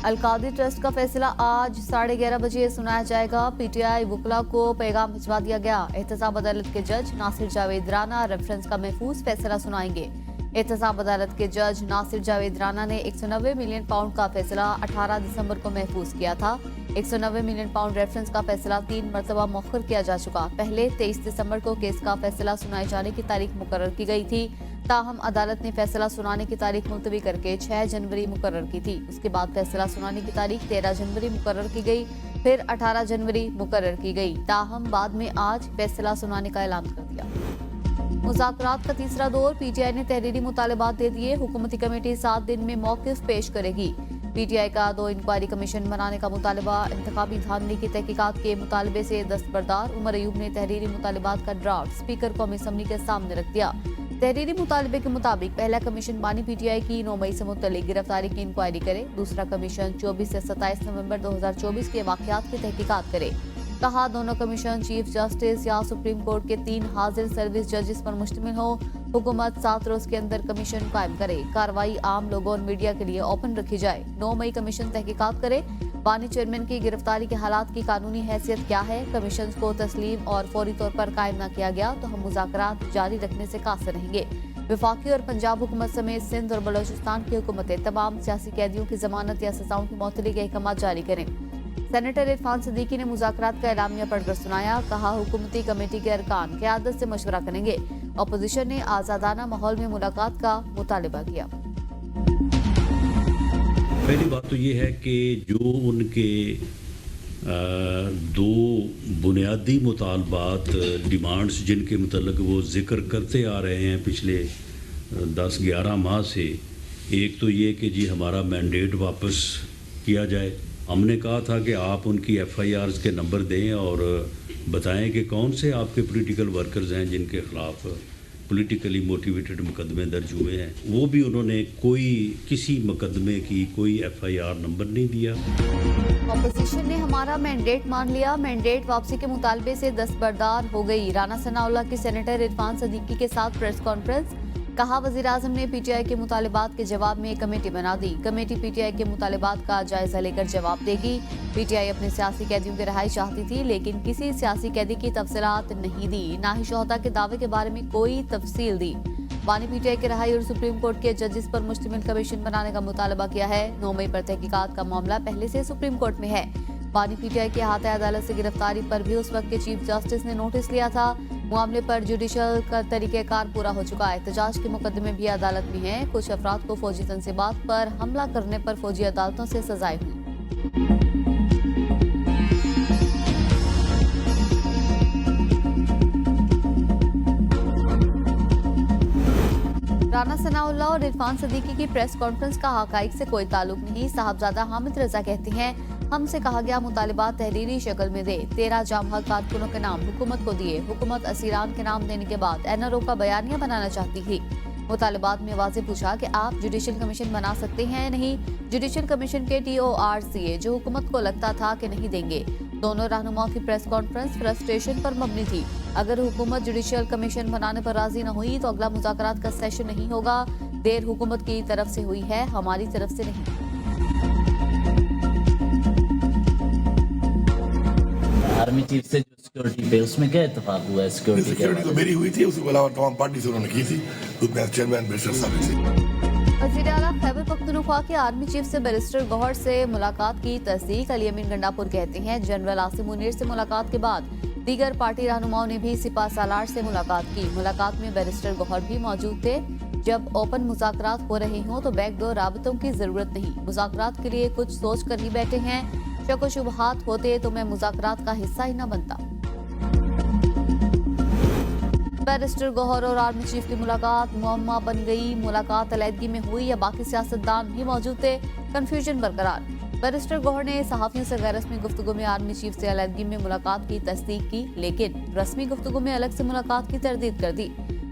अलकादी trust का फैसला आज 11:30 बजे सुनाया जाएगा। पीटीआई वकला को पैगाम भिजवा दिया गया। एहतसाब अदालत के जज नासिर जावेद राना रेफरेंस का महफूज फैसला सुनाएंगे। एहतसाब अदालत के जज नासिर जावेद राना ने 190 मिलियन पाउंड का फैसला 18 दिसंबर को महफूज किया था। 190 मिलियन पाउंड रेफरेंस का फैसला 3 मरतबा मौखर किया जा चुका। पहले 23 दिसंबर को केस का फैसला सुनाए जाने की तारीख मुकर्रर की गई थी। ताहम अदालत ने फैसला सुनाने की तारीख मुलतवी करके 6 जनवरी मुकर्रर की थी। उसके बाद फैसला सुनाने की तारीख 13 जनवरी मुकर्रर की गई, फिर 18 जनवरी मुकर्रर की गई। ताहम बाद में आज फैसला सुनाने का ऐलान कर दिया। मुज़ाकरात का तीसरा दौर, पीटीआई ने तहरीरी मुतालबात दे दिए। हुकूमती कमेटी 7 दिन में मौक़िफ़ पेश करेगी। पीटीआई का 2 इंक्वायरी कमीशन बनाने का मुतालबा, इंतखाबी धांधली की तहकीकात के मुतालबे से दस्तबरदार। उमर अयूब ने तहरीरी मुतालबात का ड्राफ्ट स्पीकर कौमी असम्बली के सामने रख दिया। तहरीरी मुतालबे के मुताबिक पहला कमीशन बानी पीटीआई की 9 मई से मुतल्लिक गिरफ्तारी की इंक्वायरी करे। दूसरा कमीशन 24 से 27 नवंबर 2024 के वाक़यात की तहकीकात करे। कहा, दोनों कमीशन चीफ जस्टिस या सुप्रीम कोर्ट के 3 हाजिर सर्विस जजेस पर मुश्तमिल हो। हुकूमत 7 रोज के अंदर कमीशन कायम करे। कार्रवाई आम लोगों और मीडिया के लिए ओपन रखी जाए। 9 मई कमीशन तहकीकात करे। बानी चेयरमैन की गिरफ्तारी के हालात की कानूनी हैसियत क्या है? कमीशन को तस्लीम और फौरी तौर पर कायम न किया गया तो हम मुज़ाकरात जारी रखने से कासिर रहेंगे। वफाकी और पंजाब हुकूमत समेत सिंध और बलोचिस्तान की हुकूमतें तमाम सियासी कैदियों की जमानत या सजाओं की मअतली के अहकाम जारी करें। सेनेटर इरफान सदीकी ने मुज़ाकरात का एलामिया पढ़कर सुनाया। कहा, हुकूमती कमेटी के अरकान क़यादत से मशवरा करेंगे। अपोजिशन ने आज़ादाना माहौल में मुलाकात का मुतालबा किया। पहली बात तो ये है कि जो उनके 2 बुनियादी मुतालबात डिमांड्स जिनके मुतल्लिक वो जिक्र करते आ रहे हैं पिछले 10-11 माह से, एक तो ये कि जी हमारा मैंडेट वापस किया जाए। हमने कहा था कि आप उनकी FIRs के नंबर दें और बताएं कि कौन से आपके पॉलिटिकल वर्कर्स हैं जिनके खिलाफ पॉलिटिकली मोटिवेटेड मुकदमे दर्ज हुए हैं। वो भी उन्होंने किसी मुकदमे की कोई FIR नंबर नहीं दिया। अपोजिशन ने हमारा मैंडेट मान लिया। मैंडेट वापसी के मुतालबे से दस्तबरदार हो गई। राना सनाउल्लाह की सेनेटर इरफान सदीकी के साथ प्रेस कॉन्फ्रेंस। कहा, वज़ीर आज़म ने पीटीआई के मुतालबात के जवाब में एक कमेटी बना दी। कमेटी पीटीआई के मुतालबात का जायजा लेकर जवाब देगी। पीटीआई अपने सियासी कैदियों की रिहाई चाहती थी, लेकिन किसी सियासी कैदी की तफसीलात नहीं दी, ना ही शोहदा के दावे के बारे में कोई तफसील दी। बानी पीटीआई की रिहाई और सुप्रीम कोर्ट के जजेस पर मुश्तमिल कमीशन बनाने का मुतालबा किया है। 9 मई पर तहकीकात का मामला पहले से सुप्रीम कोर्ट में है। बानी पीटीआई के अहाता अदालत से गिरफ्तारी पर भी उस वक्त के चीफ जस्टिस ने नोटिस लिया था। मामले पर जुडिशल का तरीक़ेकार पूरा हो चुका है। एहतजाज के मुकदमे भी अदालत में हैं। कुछ अफराद को फौजी तनसीबात पर हमला करने पर फौजी अदालतों से सजाएं हुई। राना सनाउल्लाह और इरफान सदीकी की प्रेस कॉन्फ्रेंस का हक़ाइक़ से कोई ताल्लुक नहीं। साहबजादा हामिद रजा कहते हैं, हमसे कहा गया मुतालिबात तहरीरी शक्ल में दे। 13 जामहा कारकुनों के नाम हुकूमत को दिए। हुकूमत असीरान के नाम देने के बाद NRO का बयानिया बनाना चाहती थी। मुतालिबात में वाज़ेह पूछा कि आप जुडिशल कमीशन बना सकते हैं या नहीं। जुडिशल कमीशन के TORs दिए जो हुकूमत को लगता था कि नहीं देंगे। दोनों रहनुमाओं की प्रेस कॉन्फ्रेंस फ्रस्ट्रेशन पर मबनी थी। अगर हुकूमत जुडिशल कमीशन बनाने पर राजी न हुई तो अगला मुज़ाकरात का सेशन नहीं होगा। देर हुकूमत की तरफ से हुई है, हमारी तरफ से नहीं। आर्मी चीफ से जो सिक्योरिटी पे उसमें क्या इत्तेफाक हुआ है? सिक्योरिटी तो मेरी हुई थी, उसके अलावा तमाम पार्टी से उन्होंने की थी। चेयरमैन बैरिस्टर साबिक से वज़ीर आला खैबर पख्तूनख्वा के आर्मी चीफ से बैरिस्टर गौहर से मुलाकात की तस्दीक। अली अमीन गंडापुर कहते हैं, जनरल आसिम मुनीर से मुलाकात के बाद दीगर पार्टी रहनुमाओं ने भी सिपा सालार से मुलाकात की। मुलाकात में बैरिस्टर गौहर भी मौजूद थे। जब ओपन मुज़ाकरात हो रहे हों तो बैकडोर राबतों की जरूरत नहीं। मुज़ाकरात के लिए कुछ सोच कर ही बैठे हैं। शक व शुबहात होते तो मैं मुज़ाकरात का हिस्सा ही न बनता। बैरिस्टर गौहर और आर्मी चीफ की मुलाकात मुअम्मा बन गई। मुलाकात अलहदगी में हुई या बाकी सियासतदान भी मौजूद थे? कंफ्यूजन बरकरार। बैरिस्टर गौहर ने सहाफियों से गैर रस्मी गुफ्तगू में आर्मी चीफ से अलहदगी में मुलाकात की तस्दीक की, लेकिन रस्मी गुफ्तगू में अलग से मुलाकात की तरदीद कर दी।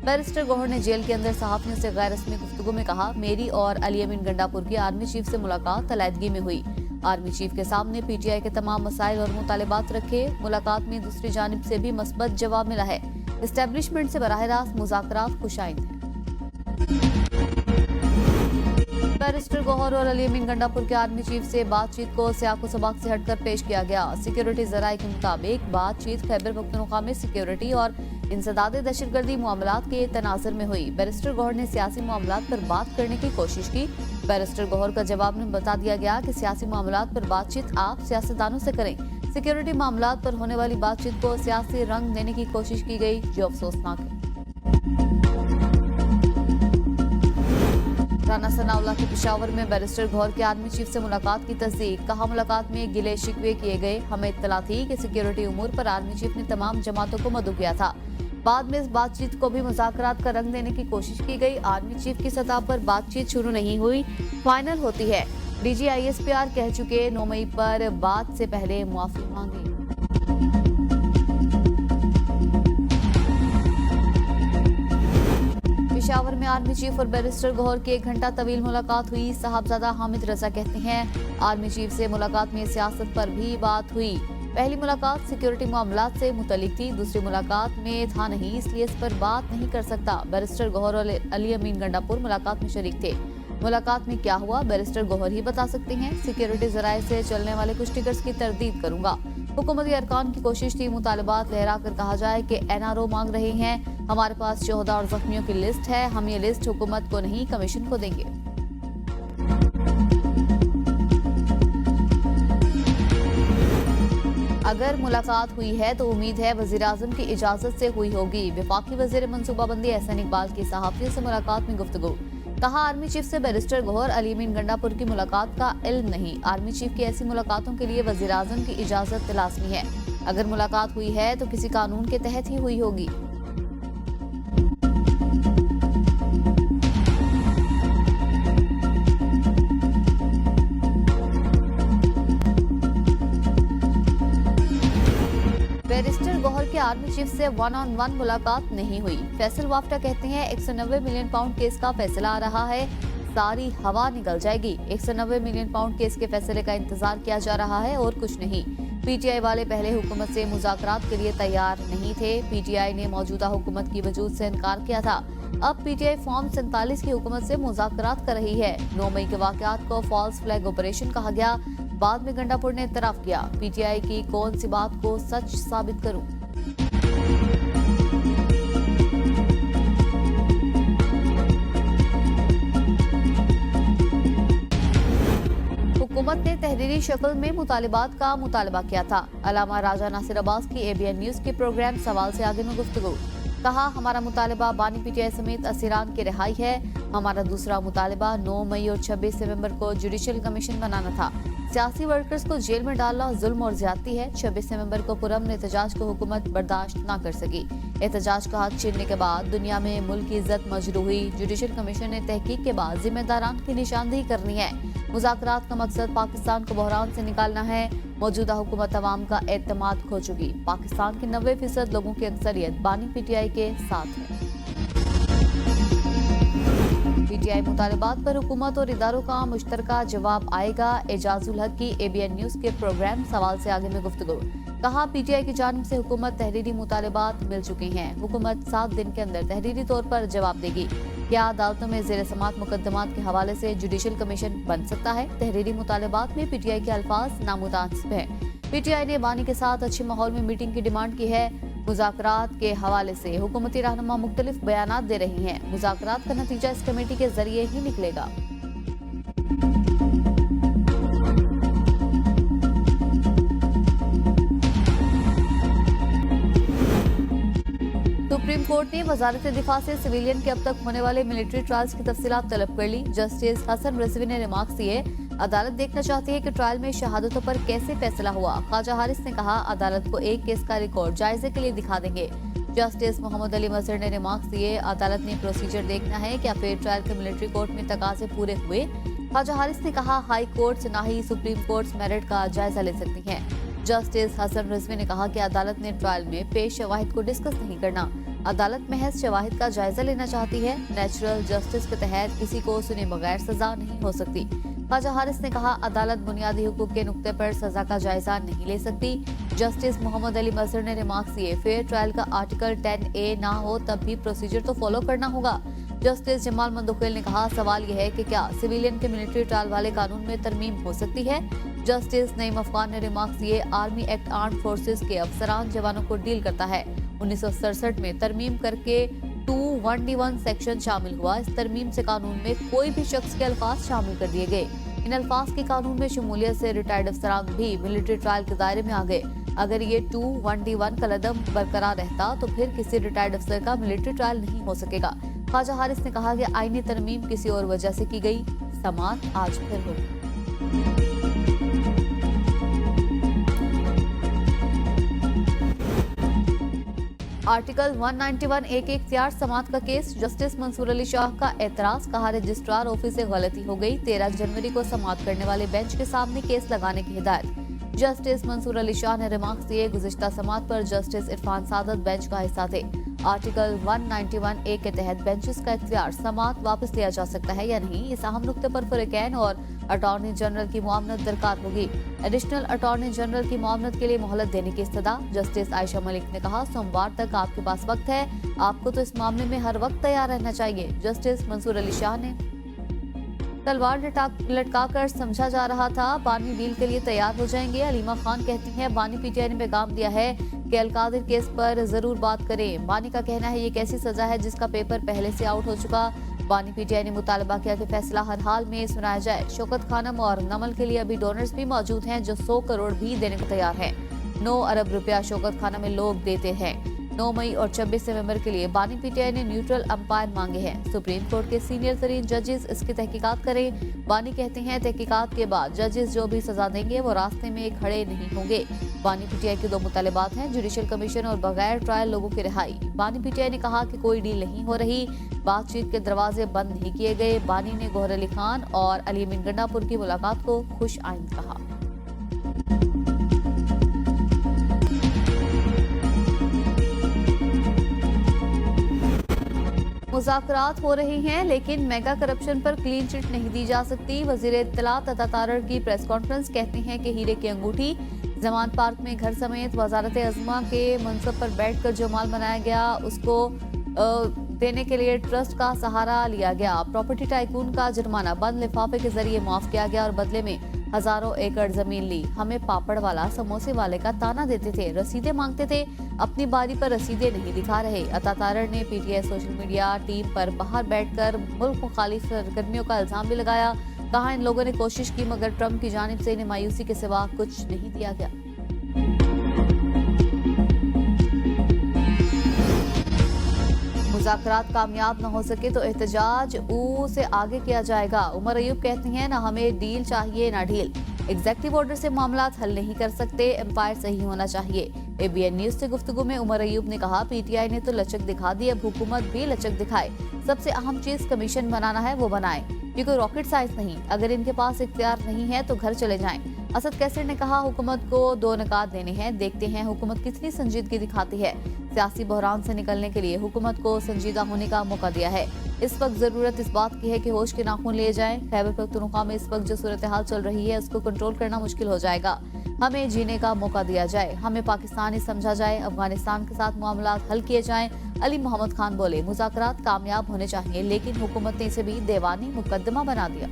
बैरिस्टर गौहर ने जेल के अंदर सहाफियों से गैर रस्मी गुफ्तगू में कहा, मेरी और अली अमीन गंडापुर की आर्मी चीफ से मुलाकात अलहदगी में हुई। आर्मी चीफ के सामने पीटीआई के तमाम मसाइल और मुतालिबात रखे। मुलाकात में दूसरी जानिब से भी मस्बत जवाब मिला है। एस्टेब्लिशमेंट से बराह रास्त मुज़ाकरात खुशाइंद हैं। बैरिस्टर गौहर और अली अमीन गंडापुर के आर्मी चीफ से बातचीत को सियाको सबाक से हटकर पेश किया गया। सिक्योरिटी जराये के मुताबिक बातचीत खैबर पख्तूनख्वा में सिक्योरिटी और इंसदादे दहशतगर्दी मामलात के तनाजुर में हुई। बैरिस्टर गौहर ने सियासी मामलात पर बात करने की कोशिश की। बैरिस्टर गौहर का जवाब में बता दिया गया कि सियासी मामलात पर बातचीत आप सियासतदानों से करें। सिक्योरिटी मामलात पर होने वाली बातचीत को सियासी रंग देने की कोशिश की गई, जो अफसोसनाक है। राना सनाउल्लाह के पेशावर में बैरिस्टर गौहर के आर्मी चीफ से मुलाकात की तस्दीक। कहा, मुलाकात में गिले शिकवे किए गए। हमें इत्तला थी कि सिक्योरिटी उमूर पर आर्मी चीफ ने तमाम जमातों को मदऊ किया था। बाद में इस बातचीत को भी मुज़ाकरात का रंग देने की कोशिश की गई। आर्मी चीफ की सतह पर बातचीत शुरू नहीं हुई, फाइनल होती है। डीजी ISPR कह चुके 9 मई पर बात से पहले मुआफी मांगी। पेशावर में आर्मी चीफ और बैरिस्टर गौहर की 1 घंटा तवील मुलाकात हुई। साहबजादा हामिद रजा कहते हैं, आर्मी चीफ से मुलाकात में सियासत पर भी बात हुई। पहली मुलाकात सिक्योरिटी मामलात से मुतल्लिक थी, दूसरी मुलाकात में था नहीं, इसलिए इस पर बात नहीं कर सकता। बैरिस्टर गौहर और अली अमीन गंडापुर मुलाकात में शरीक थे। मुलाकात में क्या हुआ, बैरिस्टर गौहर ही बता सकते हैं। सिक्योरिटी जराये से चलने वाले कुछ टिकट्स की तरदीद करूंगा। हुकूमती अरकान की कोशिश थी मुतालबात लहरा कर कहा जाए कि NRO मांग रहे हैं। हमारे पास 14 और जख्मियों की लिस्ट है। हम ये लिस्ट हुकूमत को नहीं, कमीशन को देंगे। अगर मुलाकात हुई है तो उम्मीद है वज़ीर-ए-आज़म की इजाजत से हुई होगी। वफाकी वज़ीर मनसूबाबंदी एहसन इकबाल की सहाफ़ियों से मुलाकात में गुफ्तगू। कहा, आर्मी चीफ से बैरिस्टर गौहर अली अमीन गंडापुर की मुलाकात का इल्म नहीं। आर्मी चीफ की ऐसी मुलाकातों के लिए वज़ीर-ए-आज़म की इजाजत लाज़मी है। अगर मुलाकात हुई है तो किसी कानून के तहत ही हुई होगी। बैरिस्टर गौहर के आर्मी चीफ से 1-on-1 मुलाकात नहीं हुई। फैसल वाफ्टा कहते हैं 190 मिलियन पाउंड केस का फैसला आ रहा है, सारी हवा निकल जाएगी। 190 मिलियन पाउंड केस के फैसले का इंतजार किया जा रहा है और कुछ नहीं। PTI वाले पहले हुकूमत से मुज़ाकरात के लिए तैयार नहीं थे। PTI ने मौजूदा हुकूमत की वजूद से इनकार किया था। अब PTI फॉर्म 47 की हुकूमत से मुज़ाकरात कर रही है। 9 मई के वाक़यात को फॉल्स फ्लैग ऑपरेशन कहा गया। बाद में गंडापुर ने इतराफ़ किया। PTI की कौन सी बात को सच साबित करूं। हुकूमत ने तहरीरी शक्ल में मुतालिबात का मुतालबा किया था। अलामा राजा नासिर अब्बास की ABN न्यूज के प्रोग्राम सवाल से आगे में गुफ्तगू। कहा, हमारा मुतालबा बानी PTI समेत असीरान की रिहाई है। हमारा दूसरा मुतालबा 9 मई और 26 नवंबर को जुडिशल कमीशन बनाना था। सियासी वर्कर्स को जेल में डालना जुल्म और ज्यादती है। 26 नवंबर को पुरअमन एहतजाज को हुकूमत बर्दाश्त न कर सकी। एहतजाज का हक छीनने के बाद दुनिया में मुल्क की इज्जत मजरू हुई। जुडिशल कमीशन ने तहकीक के बाद जिम्मेदारान की निशानदेही करनी है। मुज़ाकरात का मकसद पाकिस्तान को बहरान से निकालना है। मौजूदा हुकूमत अवाम का एतमाद खो चुकी। पाकिस्तान के 90% लोगों की अक्सरियत बानी PTI के साथ है। PTI मुतालिबात पर हुकूमत और इदारों का मुश्तरका जवाब आएगा। एजाजुल हक की ABN न्यूज के प्रोग्राम सवाल से आगे में गुफ्तगू। कहा, PTI की जानिब से हुकूमत तहरीरी मुतालिबात मिल चुके हैं। हुकूमत 7 दिन के अंदर तहरीरी तौर पर जवाब देगी। क्या अदालतों में ज़ेर समात मुकदमात के हवाले से जुडिशल कमीशन बन सकता है? तहरीरी मुतालिबात में PTI के अल्फाज नामुतासिब हैं। PTI ने बानी के साथ अच्छे माहौल में मीटिंग की डिमांड की है। मुज़ाकरात के हवाले से हुकूमती रहनुमा मुख्तलिफ बयानात दे रही हैं। मुज़ाकरात का नतीजा इस कमेटी के जरिए ही निकलेगा। सुप्रीम कोर्ट ने वजारत दिफा से सिविलियन के अब तक होने वाले मिलिट्री ट्रायल्स की तफसीलात तलब कर ली। जस्टिस हसन रिजवी ने रिमार्क्स दिए, अदालत देखना चाहती है कि ट्रायल में शहादतों पर कैसे फैसला हुआ। ख्वाजा हारिस ने कहा, अदालत को एक केस का रिकॉर्ड जायजे के लिए दिखा देंगे। जस्टिस मोहम्मद अली मजहर ने रिमार्क्स दिए, अदालत ने प्रोसीजर देखना है, क्या फेयर ट्रायल के मिलिट्री कोर्ट में तकाजे पूरे हुए। ख्वाजा हारिस ने कहा, हाई कोर्ट्स ना ही सुप्रीम कोर्ट्स मेरिट का जायजा ले सकती हैं। जस्टिस हसन रिजवी ने कहा कि अदालत ने ट्रायल में पेश शवाहिद को डिस्कस नहीं करना। अदालत महज शवाहिद का जायजा लेना चाहती है। नेचुरल जस्टिस के तहत किसी को सुने बगैर सजा नहीं हो सकती। ख्वाजा हारिस ने कहा, अदालत बुनियादी हुकूक के नुक्ते पर सजा का जायजा नहीं ले सकती। जस्टिस मोहम्मद अली मजहर ने रिमार्क्स दिए, फेयर ट्रायल का आर्टिकल 10A ना हो तब भी प्रोसीजर तो फॉलो करना होगा। जस्टिस जमाल मंदोखेल ने कहा, सवाल यह है कि क्या सिविलियन के मिलिट्री ट्रायल वाले कानून में तरमीम हो सकती है। जस्टिस नईम अफगान ने रिमार्क्स दिए, आर्मी एक्ट आर्म्ड फोर्सेस के अफसरान जवानों को डील करता है। 1967 में तरमीम करके 21D1 सेक्शन शामिल हुआ। इस तरमीम से कानून में कोई भी शख्स के अल्फाज शामिल कर दिए गए। इन अल्फाज के कानून में शमूलियत से रिटायर्ड अफसरान भी मिलिट्री ट्रायल के दायरे में आ गए। अगर ये 21D1 का लदम बरकरार रहता तो फिर किसी रिटायर्ड अफसर का मिलिट्री ट्रायल नहीं हो सकेगा। ख्वाजा हारिस ने कहा कि आईनी तरमीम किसी और वजह से की गई, समाअत आज फिर होगी। आर्टिकल 191A के इख्तियार समाअत का केस, जस्टिस मंसूर अली शाह का एतराज, कहा रजिस्ट्रार ऑफिस से गलती हो गई, 13 जनवरी को समाअत करने वाले बेंच के सामने केस लगाने की हिदायत। जस्टिस मंसूर अली शाह ने रिमार्क्स दिए, गुज़िश्ता समाअत पर जस्टिस इरफान सादत बेंच का हिस्सा थे। आर्टिकल 191A के तहत बेंचेस का इख्तियार समाअत वापस लिया जा सकता है या नहीं, इस अहम नुक्ते पर फरीकैन और अटॉर्नी जनरल की मुआवनत दरकार होगी। एडिशनल अटॉर्नी जनरल की मुआवनत के लिए मोहलत देने की इस्तदा। जस्टिस आयशा मलिक ने कहा, सोमवार तक आपके पास वक्त है, आपको तो इस मामले में हर वक्त तैयार रहना चाहिए। जस्टिस मंसूर अली शाह ने तलवार लटकाकर समझा जा रहा था, बानी डील के लिए तैयार हो जाएंगे। अलीमा खान कहती हैं, बानी पीटीआई ने पैगाम दिया है कि अलकादिर केस पर जरूर बात करें। बानी का कहना है, ये कैसी सजा है जिसका पेपर पहले से आउट हो चुका। बानी पीटीआई ने मुतालबा किया कि फैसला हर हाल में सुनाया जाए। शौकत खानम और नमल के लिए अभी डोनर्स भी मौजूद हैं जो 100 करोड़ भी देने को तैयार हैं। 9 अरब रुपया शौकत खानम में लोग देते हैं। 9 मई और 26 नवंबर के लिए बानी पीटीआई ने न्यूट्रल अंपायर मांगे हैं। सुप्रीम कोर्ट के सीनियर तरीन जजेस इसकी तहकीकात करें। बानी कहते हैं, तहकीकात के बाद जजेस जो भी सजा देंगे वो रास्ते में खड़े नहीं होंगे। बानी पीटीआई के 2 मुतालबात हैं, जुडिशल कमीशन और बगैर ट्रायल लोगों की रिहाई। बानी पीटीआई ने कहा कि कोई डील नहीं हो रही, बातचीत के दरवाजे बंद नहीं किए गए। बानी ने गौहर अली खान और अली अमीन गंडापुर की मुलाकात को खुश आइंद कहा। मुज़ाकरात हो रही हैं, लेकिन मेगा करप्शन पर क्लीन चिट नहीं दी जा सकती। वजीर इत्तलात अता तारड़ की प्रेस कॉन्फ्रेंस, कहते हैं कि हीरे की अंगूठी जमान पार्क में घर समेत वजारत अज़मा के मनसब पर बैठकर जो माल बनाया गया उसको देने के लिए ट्रस्ट का सहारा लिया गया। प्रॉपर्टी टाइकून का जुर्माना बंद लिफाफे के जरिए माफ किया गया और बदले में हजारों एकड़ जमीन ली। हमें पापड़ वाला समोसे वाले का ताना देते थे, रसीदें मांगते थे, अपनी बारी पर रसीदें नहीं दिखा रहे। अता तारड़ ने पीटीआई सोशल मीडिया टीम पर बाहर बैठकर मुल्क मुखालिफ सरगर्मियों का इल्जाम भी लगाया। कहा, इन लोगों ने कोशिश की मगर ट्रंप की जानिब से इन्हें मायूसी के सिवा कुछ नहीं दिया गया। मुज़ाकरात कामयाब न हो सके तो एहतजाज से आगे किया जाएगा। उमर अयूब कहती हैं, ना हमें डील चाहिए ना ढील। एग्जेक्टिव ऑर्डर से मामलात हल नहीं कर सकते, एम्पायर सही होना चाहिए। एबीएन न्यूज से गुफ्तगू में उमर अयूब ने कहा, पीटीआई ने तो लचक दिखा दी, अब हुकूमत भी लचक दिखाए। सबसे अहम चीज कमीशन बनाना है, वो बनाए। ये कोई रॉकेट साइंस नहीं। अगर इनके पास इख्तियार नहीं है तो घर चले जाएं। असद कैसर ने कहा, हुकूमत को 2 निकात देने हैं, देखते हैं हुकूमत कितनी संजीदगी दिखाती है। सियासी बहरान से निकलने के लिए हुकूमत को संजीदा होने का मौका दिया है। इस वक्त जरूरत इस बात की है कि होश के नाखून लिए जाएं। खैबर पख्तूनख्वा में इस वक्त जो सूरत हाल चल रही है उसको कंट्रोल करना मुश्किल हो जाएगा। हमें जीने का मौका दिया जाए, हमें पाकिस्तानी समझा जाए, अफगानिस्तान के साथ मामलात हल किए जाएं। अली मोहम्मद खान बोले, मुज़ाकरात कामयाब होने चाहिए, लेकिन हुकूमत ने इसे भी देवानी मुकदमा बना दिया।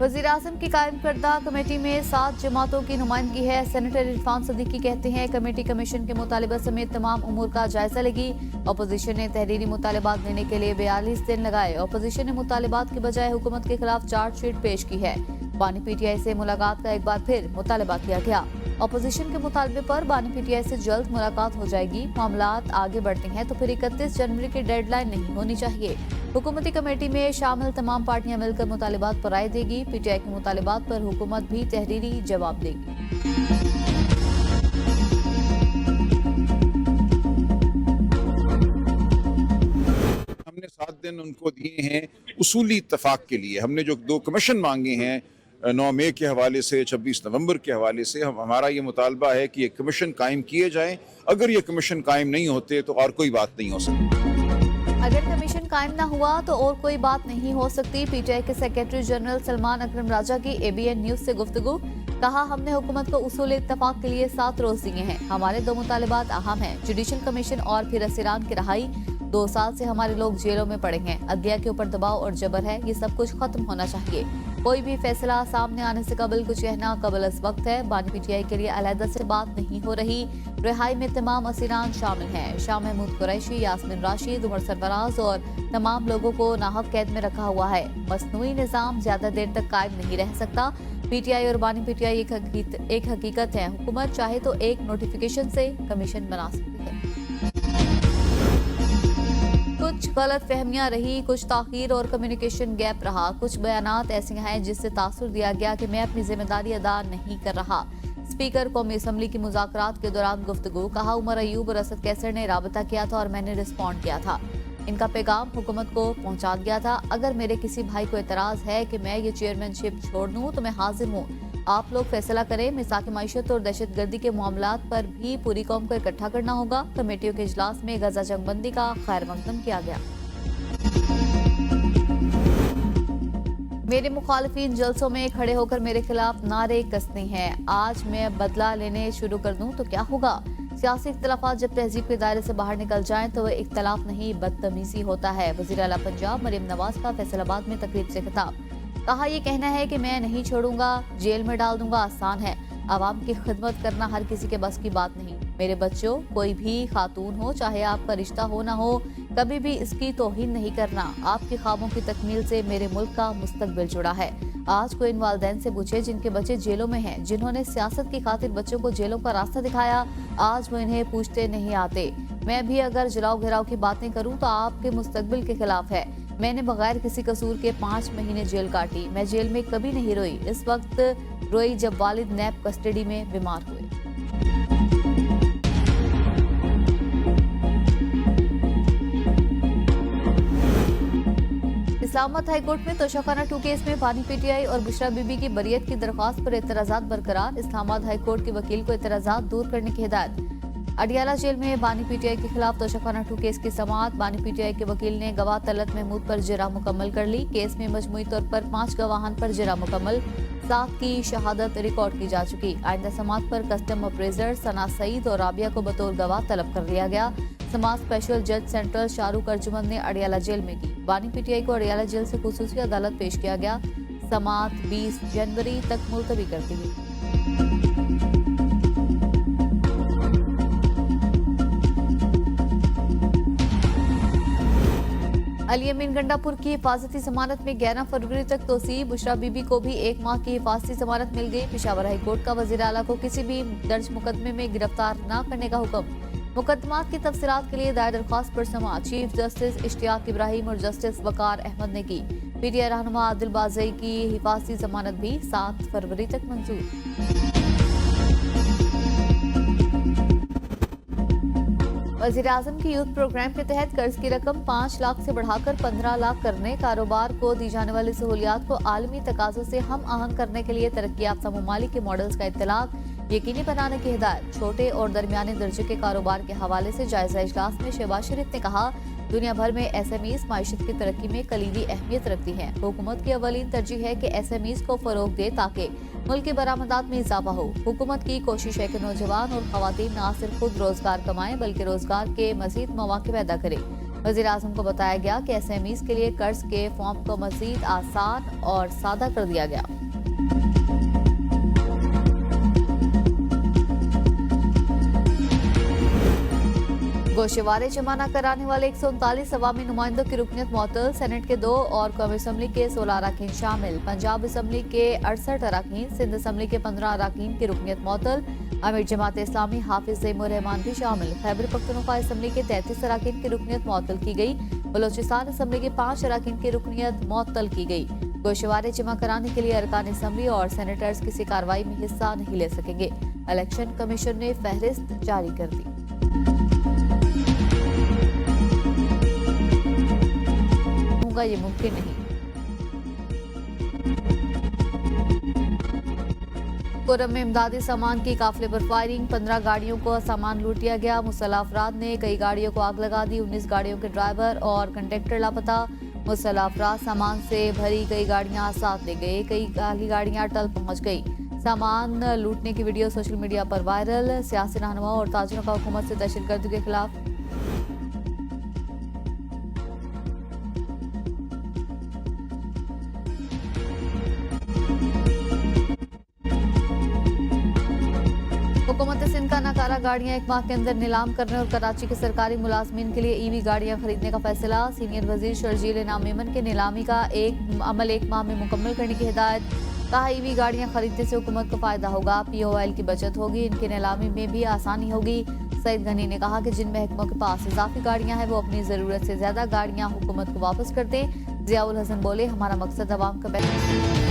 वज़ीर आज़म की कायम करदा कमेटी में 7 जमातों की नुमाइंदगी है। सेनेटर इरफान सदीकी कहते हैं, कमेटी कमीशन के मुतालिबा समेत तमाम उमूर का जायजा लेगी। अपोजिशन ने तहरीरी मुतालिबात देने के लिए 42 दिन लगाए। अपोजिशन ने मुतालिबात के बजाय हुकूमत के खिलाफ चार्जशीट पेश की है। बानी पीटीआई से मुलाकात का एक बार फिर मुतालिबा किया गया। अपोजिशन के मुतालबे पर बानी पीटीआई से जल्द मुलाकात हो जाएगी। मामलात आगे बढ़ते हैं तो फिर 31 जनवरी की डेडलाइन नहीं होनी चाहिए। हुकूमती कमेटी में शामिल तमाम पार्टियां मिलकर मुतालिबात पर राय देगी। पीटीआई के मुतालिबात पर हुकूमत भी तहरीरी जवाब देगी। हमने 7 दिन उनको दिए हैं उसूली इत्तफाक के लिए। हमने जो 2 कमीशन मांगे हैं 9 मई के हवाले से, 26 नवंबर के हवाले से, हमारा ये मुतालबा है कि ये कमीशन कायम किए जाएं। अगर ये कमीशन कायम नहीं होते तो और कोई बात नहीं हो सकती। अगर कमीशन कायम न हुआ तो और कोई बात नहीं हो सकती। पीटीआई के सेक्रेटरी जनरल सलमान अकरम राजा की एबीएन न्यूज से गुफ्तगू। कहा, हमने हुकूमत को उसूल इत्तफाक के लिए 7 रोज दिए हैं। हमारे 2 मुतालिबात अहम हैं, जुडिशल कमीशन और फिर असीरान की रहाई। 2 साल से हमारे लोग जेलों में पड़े हैं। अदलिया के ऊपर दबाव और जबर है, ये सब कुछ खत्म होना चाहिए। कोई भी फैसला सामने आने से कबल कुछ कहना कबल अज वक्त है। बानी पीटीआई के लिए अलहदा से बात नहीं हो रही। रिहाई में तमाम असीरान शामिल हैं। शाह महमूद कुरैशी, यास्मिन राशिद, उमर सरफराज और तमाम लोगों को नाहक कैद में रखा हुआ है। मसनूई निजाम ज्यादा देर तक कायम नहीं रह सकता। पीटीआई और बानी पीटीआई एक हकीकत है। हुकूमत चाहे तो एक नोटिफिकेशन से कमीशन बना सकती है। कुछ गलत फहमियां रही, कुछ ताखीर और कम्युनिकेशन गैप रहा। कुछ बयानात ऐसे हैं जिससे तासुर दिया गया कि मैं अपनी जिम्मेदारी अदा नहीं कर रहा। स्पीकर कौमी असम्बली की मुज़ाकरात के दौरान गुफ्तगू। कहा, उमर अयूब और असद कैसर ने राबता किया था और मैंने रिस्पॉन्ड किया था। इनका पैगाम हुकूमत को पहुंचा दिया था। अगर मेरे किसी भाई को एतराज है कि मैं ये चेयरमैनशिप छोड़ दूं तो मैं हाजिर हूं। आप लोग फैसला करें। मिसाक माईशत और दहशतगर्दी के मामलात पर भी पूरी कौम को इकट्ठा करना होगा। कमेटियों के इजलास में गजा जंगबंदी का खैर मकदम किया गया। मेरे मुखालिफिन जलसों में खड़े होकर मेरे खिलाफ नारे कसते हैं। आज मैं बदला लेने शुरू कर दूं तो क्या होगा? सियासी इख्तलाफात जब तहजीब के दायरे से बाहर निकल जाएं तो वह इख्तलाफ नहीं बदतमीजी होता है। वज़ीर आला पंजाब मरियम नवाज का फैसलाबाद में तकरीब से खिताब। कहा, यह कहना है कि मैं नहीं छोड़ूंगा, जेल में डाल दूंगा आसान है। आवाम की खिदमत करना हर किसी के बस की बात नहीं। मेरे बच्चों, कोई भी खातून हो, चाहे आपका रिश्ता हो ना हो, कभी भी इसकी तौहीन नहीं करना। आपके ख्वाबों की तकमील से मेरे मुल्क का मुस्तकबिल जुड़ा है। आज को इन वालिदैन से पूछे जिनके बच्चे जेलों में हैं, जिन्होंने सियासत की खातिर बच्चों को जेलों का रास्ता दिखाया, आज वो इन्हें पूछते नहीं आते। मैं भी अगर जलाओ घिराव की बातें करूं तो आपके मुस्तकबिल के खिलाफ है। मैंने बगैर किसी कसूर के 5 महीने जेल काटी। मैं जेल में कभी नहीं रोई। इस वक्त रोई जब वालिद नैब कस्टडी में बीमार हुए। इस्लामाबाद हाईकोर्ट में तोशाखाना 2 केस में बानी पीटीआई और बुशरा बीबी की बरियत की दरख्वास्त पर एतराजात बरकरार। इस्लामाबाद हाईकोर्ट के वकील को एतराजात दूर करने की हिदायत। अडियाला जेल में बानी पीटीआई के खिलाफ तोशाखाना 2 केस की समाअत। बानी पीटीआई के वकील ने गवाह तलत महमूद पर जरा मुकम्मल कर ली। केस में मजमूई तौर पर 5 गवाहान पर जरा मुकम्मल, 7 की शहादत रिकॉर्ड की जा चुकी। आइंदा समाअत पर कस्टम अप्रेजर सना सईद और राबिया को बतौर गवाह तलब कर लिया गया। समाअत स्पेशल जज सेंट्रल शाहरुख अर्जुमन ने अडियाला जेल में की। बानी पीटीआई को अडियाला जेल से खुसूसी अदालत पेश किया गया। समाअत 20 जनवरी तक मुलतवी कर दी गई। अली अमीन गंडापुर की हिफाजती जमानत में 11 फरवरी तक तोसी। बुशरा बीबी को भी 1 माह की हिफाजती जमानत मिल गई। पेशावर हाई कोर्ट का वजीर आला को किसी भी दर्ज मुकदमे में गिरफ्तार न करने का हुक्म। मुकदमात की तफसीलात के लिए दायर दरख्वास्त पर समाअत चीफ जस्टिस इश्तियाक इब्राहिम और जस्टिस वकार अहमद ने की। पीटीआई रहनुमा आदिल बाज़ई की हिफाजती जमानत भी 7 फरवरी तक मंजूर। वज़ीर-ए-आज़म की यूथ प्रोग्राम के तहत कर्ज की रकम 5 लाख से बढ़ाकर 15 लाख करने, कारोबार को दी जाने वाली सहूलियात को आलमी तकाज़ों से हम आहंग करने के लिए तरक्की याफ्ता ममालिक के मॉडल्स का इत्तलाक यकीनी बनाने की हिदायत। छोटे और दरमियाने दर्जे के कारोबार के हवाले से जायजा इजलास में शहबाज शरीफ ने कहा, दुनिया भर में SMEs माइशत की तरक्की में कलीदी अहमियत रखती हैं। हुकूमत की अवलीन तरजीह है कि SMEs को फरोग दे ताकि मुल्क की बरामदात में इजाफा हो। हुकूमत की कोशिश है कि नौजवान और खवातीन न सिर्फ खुद रोजगार कमाएं बल्कि रोजगार के मजीद मौके पैदा करें। वज़ीर-ए-आज़म को बताया गया कि SMEs के लिए कर्ज के फॉर्म को मजीद आसान और सादा कर दिया गया। गोशवारे जमा न कराने वाले 139 अवामी नुमाइंदों की रुकनियत मुअत्तल। सेनेट के 2 और कौमी असम्बली के 16 अराकीन शामिल। पंजाब असम्बली के 68 अराकीन, सिंध असम्बली के 15 अराकीन की रुकनियत मुअत्तल। अमीर जमात इस्लामी हाफिज ज़ैमुर रहमान भी शामिल। खैबर पख्तूनख्वा असम्बली के 33 अराकीन की रुकनियत मुअत्तल की गई। बलोचिस्तान असम्बली के 5 अराकीन की रुकनियत मुअत्तल की गई। गोशवारे जमा कराने के लिए अरकान असम्बली और सेनेटर्स किसी कार्रवाई में हिस्सा नहीं ले सकेंगे। इलेक्शन कमीशन ने फहरिस्त जारी कर दी। ये मुमकिन नहीं। कोरम में इमदादी सामान की काफिले पर फायरिंग, 15 गाड़ियों को सामान लूट लिया गया। मुसल्लह अफराद ने कई गाड़ियों को आग लगा दी, 19 गाड़ियों के ड्राइवर और कंडक्टर लापता। मुसल्लह अफराद सामान से भरी कई गाड़ियां साथ ले गए, कई खाली गाड़ियां टल पहुंच गई। सामान लूटने की वीडियो सोशल मीडिया पर वायरल। सियासी रहनुमा और ताजिरों का हुकूमत से दहशतगर्दी के खिलाफ हुकूमत सिंध का नकारा गाड़ियां एक माह के अंदर नीलाम करने और कराची के सरकारी मुलाजमीन के लिए ईवी गाड़ियां खरीदने का फैसला। सीनियर वजीर शर्जील इनाम मेमन के नीलामी का अमल एक माह में मुकम्मल करने की हिदायत। कहा ईवी गाड़ियां खरीदने से हुकूमत को फायदा होगा, POL की बचत होगी, इनकी नीलामी में भी आसानी होगी। सईद गनी ने कहा कि जिन महकमों के पास इजाफी गाड़ियां हैं वो अपनी जरूरत से ज्यादा गाड़ियां हुकूमत को वापस कर दें। जियाउल हसन बोले, हमारा मकसद अवाम का बेहतर